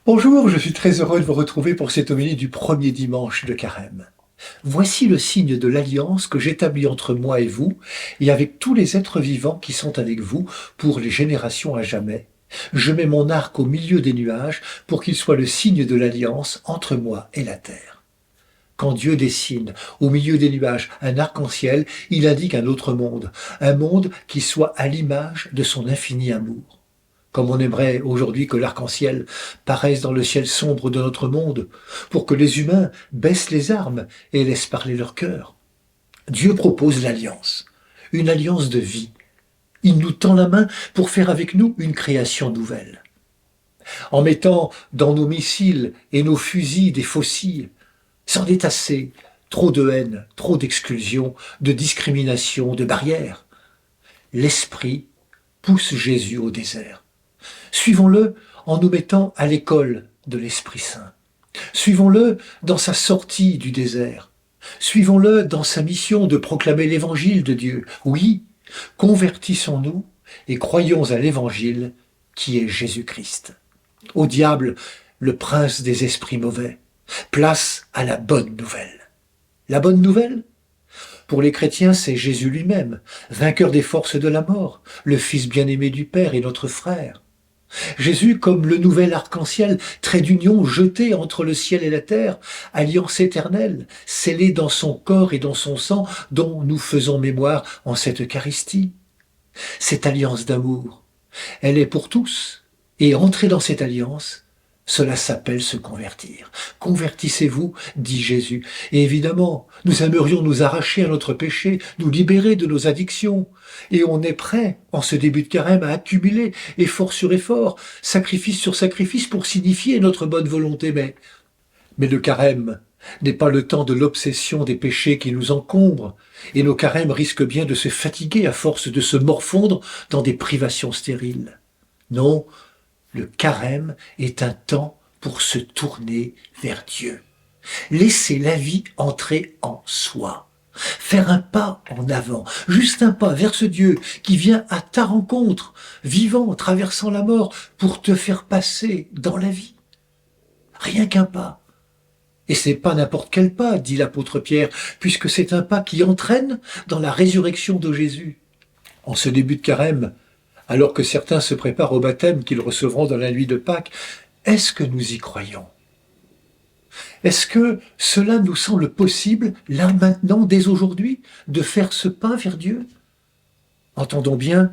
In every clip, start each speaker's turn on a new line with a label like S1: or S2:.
S1: Bonjour, je suis très heureux de vous retrouver pour cette homélie du premier dimanche de Carême. Voici le signe de l'alliance que j'établis entre moi et vous, et avec tous les êtres vivants qui sont avec vous pour les générations à jamais. Je mets mon arc au milieu des nuages pour qu'il soit le signe de l'alliance entre moi et la terre. Quand Dieu dessine au milieu des nuages un arc-en-ciel, il indique un monde qui soit à l'image de son infini amour. Comme on aimerait aujourd'hui que l'arc-en-ciel paraisse dans le ciel sombre de notre monde, pour que les humains baissent les armes et laissent parler leur cœur. Dieu propose l'alliance, une alliance de vie. Il nous tend la main pour faire avec nous une création nouvelle. En mettant dans nos missiles et nos fusils des fossiles, c'en est assez, trop de haine, trop d'exclusion, de discrimination, de barrières. L'Esprit pousse Jésus au désert. Suivons-le en nous mettant à l'école de l'Esprit Saint. Suivons-le dans sa sortie du désert. Suivons-le dans sa mission de proclamer l'évangile de Dieu. Oui, convertissons-nous et croyons à l'évangile qui est Jésus-Christ. Au diable, le prince des esprits mauvais, place à la bonne nouvelle. La bonne nouvelle ? Pour les chrétiens, c'est Jésus lui-même, vainqueur des forces de la mort, le Fils bien-aimé du Père et notre frère. Jésus comme le nouvel arc-en-ciel, trait d'union jeté entre le ciel et la terre, alliance éternelle, scellée dans son corps et dans son sang, dont nous faisons mémoire en cette Eucharistie. Cette alliance d'amour, elle est pour tous, et entrer dans cette alliance, cela s'appelle se convertir. Convertissez-vous, dit Jésus. Et évidemment, nous aimerions nous arracher à notre péché, nous libérer de nos addictions. Et on est prêt, en ce début de carême, à accumuler, effort sur effort, sacrifice sur sacrifice, pour signifier notre bonne volonté. Mais le carême n'est pas le temps de l'obsession des péchés qui nous encombrent, et nos carèmes risquent bien de se fatiguer à force de se morfondre dans des privations stériles. Non, le carême est un temps pour se tourner vers Dieu. Laisser la vie entrer en soi. Faire un pas en avant, juste un pas vers ce Dieu qui vient à ta rencontre, vivant, traversant la mort, pour te faire passer dans la vie. Rien qu'un pas. Et c'est pas n'importe quel pas, dit l'apôtre Pierre, puisque c'est un pas qui entraîne dans la résurrection de Jésus. En ce début de carême, alors que certains se préparent au baptême qu'ils recevront dans la nuit de Pâques, est-ce que nous y croyons ? Est-ce que cela nous semble possible, là maintenant, dès aujourd'hui, de faire ce pas vers Dieu ? Entendons bien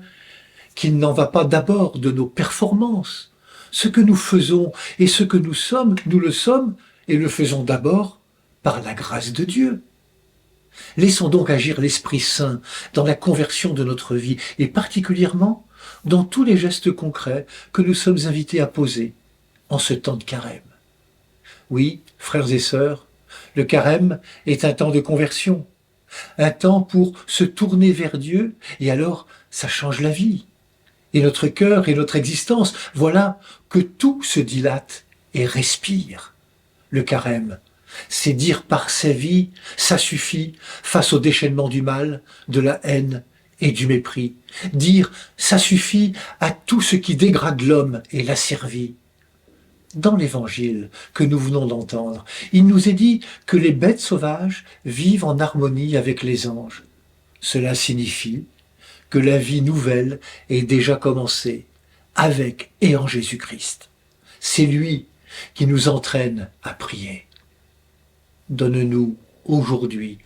S1: qu'il n'en va pas d'abord de nos performances. Ce que nous faisons et ce que nous le sommes et le faisons d'abord par la grâce de Dieu. Laissons donc agir l'Esprit Saint dans la conversion de notre vie et particulièrement dans tous les gestes concrets que nous sommes invités à poser en ce temps de carême. Oui, frères et sœurs, le carême est un temps de conversion, un temps pour se tourner vers Dieu et alors ça change la vie. Et notre cœur et notre existence, voilà que tout se dilate et respire. Le carême, c'est dire par sa vie, ça suffit face au déchaînement du mal, de la haine et du mépris. Dire ça suffit à tout ce qui dégrade l'homme et l'asservit. Dans l'évangile que nous venons d'entendre, il nous est dit que les bêtes sauvages vivent en harmonie avec les anges. Cela signifie que la vie nouvelle est déjà commencée, avec et en Jésus-Christ. C'est lui qui nous entraîne à prier. Donne-nous aujourd'hui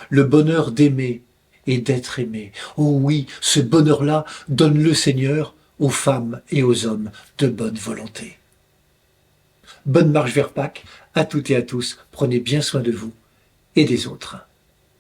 S1: le bonheur d'aimer et d'être aimé. Oh oui, ce bonheur-là, donne-le Seigneur aux femmes et aux hommes de bonne volonté. Bonne marche vers Pâques, à toutes et à tous, prenez bien soin de vous et des autres.